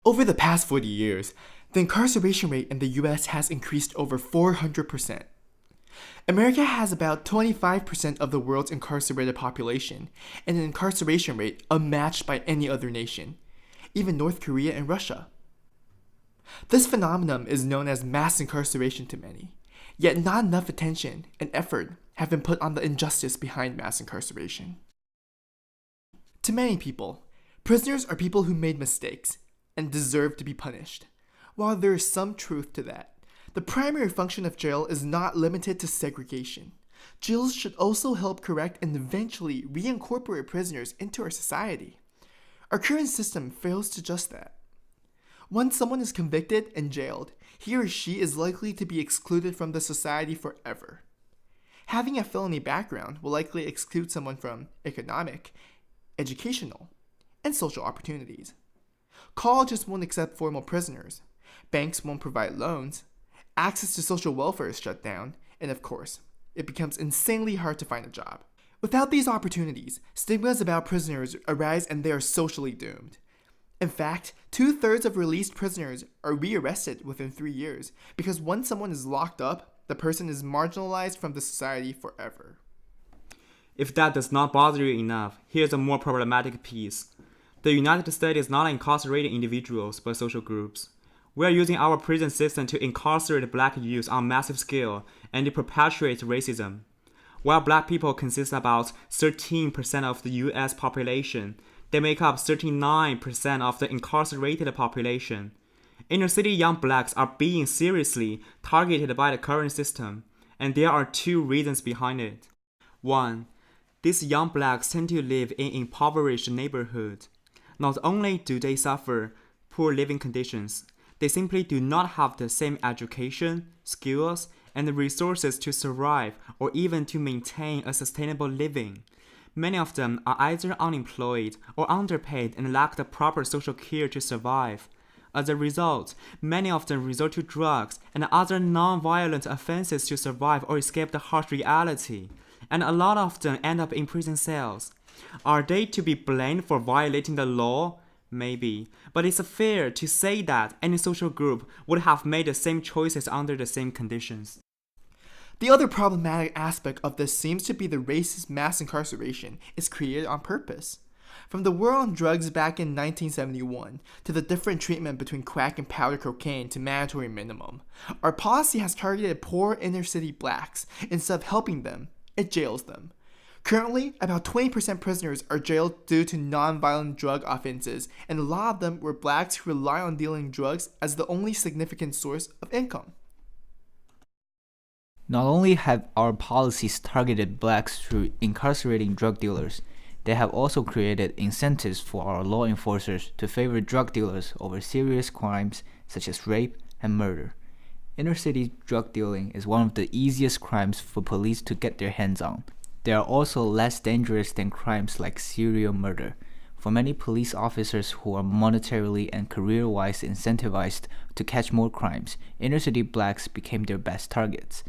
Over the past 40 years, the incarceration rate in the US has increased over 400%. America has about 25% of the world's incarcerated population and an incarceration rate unmatched by any other nation, even North Korea and Russia. This phenomenon is known as mass incarceration to many, yet not enough attention and effort have been put on the injustice behind mass incarceration. To many people, prisoners are people who made mistakes and deserve to be punished. While there is some truth to that, the primary function of jail is not limited to segregation. Jails should also help correct and eventually reincorporate prisoners into our society. Our current system fails to just that. Once someone is convicted and jailed, he or she is likely to be excluded from the society forever. Having a felony background will likely exclude someone from economic, educational, and social opportunities. Colleges won't accept formal prisoners. Banks won't provide loans. Access to social welfare is shut down. And of course, it becomes insanely hard to find a job. Without these opportunities, stigmas about prisoners arise and they are socially doomed. In fact, 2/3 of released prisoners are rearrested within 3 years because once someone is locked up, the person is marginalized from the society forever. If that does not bother you enough, here's a more problematic piece. The United States is not incarcerating individuals, but social groups. We are using our prison system to incarcerate black youth on a massive scale and to perpetuate racism. While black people consist about 13% of the US population, they make up 39% of the incarcerated population. Inner city young blacks are being seriously targeted by the current system, and there are 2 reasons behind it. 1. These young blacks tend to live in impoverished neighborhoods. Not only do they suffer poor living conditions, they simply do not have the same education, skills, and the resources to survive or even to maintain a sustainable living. Many of them are either unemployed or underpaid and lack the proper social care to survive. As a result, many of them resort to drugs and other non-violent offenses to survive or escape the harsh reality, and a lot of them end up in prison cells. Are they to be blamed for violating the law? Maybe, but it's fair to say that any social group would have made the same choices under the same conditions. The other problematic aspect of this seems to be the racist mass incarceration is created on purpose. From the war on drugs back in 1971 to the different treatment between crack and powder cocaine to mandatory minimum, our policy has targeted poor inner city blacks. Instead of helping them, it jails them. Currently, about 20% prisoners are jailed due to non-violent drug offenses, and a lot of them were blacks who rely on dealing drugs as the only significant source of income. Not only have our policies targeted blacks through incarcerating drug dealers, they have also created incentives for our law enforcers to favor drug dealers over serious crimes such as rape and murder. Inner city drug dealing is one of the easiest crimes for police to get their hands on. They are also less dangerous than crimes like serial murder. For many police officers who are monetarily and career-wise incentivized to catch more crimes, inner city blacks became their best targets.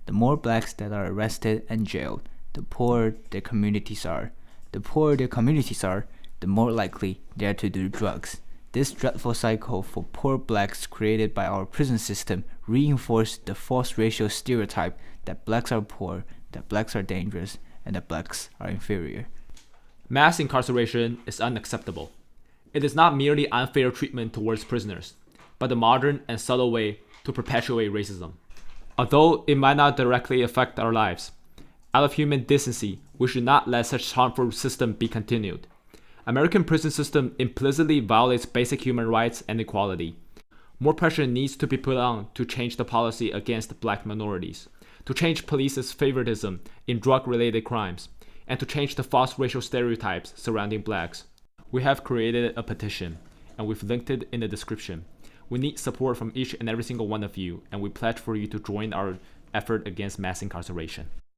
The more blacks that are arrested and jailed, the poorer their communities are. The poorer their communities are, the more likely they are to do drugs. This dreadful cycle for poor blacks created by our prison system reinforced the false racial stereotype that blacks are poor, that blacks are dangerous, and that blacks are inferior. Mass incarceration is unacceptable. It is not merely unfair treatment towards prisoners, but a modern and subtle way to perpetuate racism. Although it might not directly affect our lives, out of human decency, we should not let such harmful system be continued. American prison system implicitly violates basic human rights and equality. More pressure needs to be put on to change the policy against black minorities, to change police's favoritism in drug-related crimes, and to change the false racial stereotypes surrounding blacks. We have created a petition, and we've linked it in the description. We need support from each and every single one of you, and we pledge for you to join our effort against mass incarceration.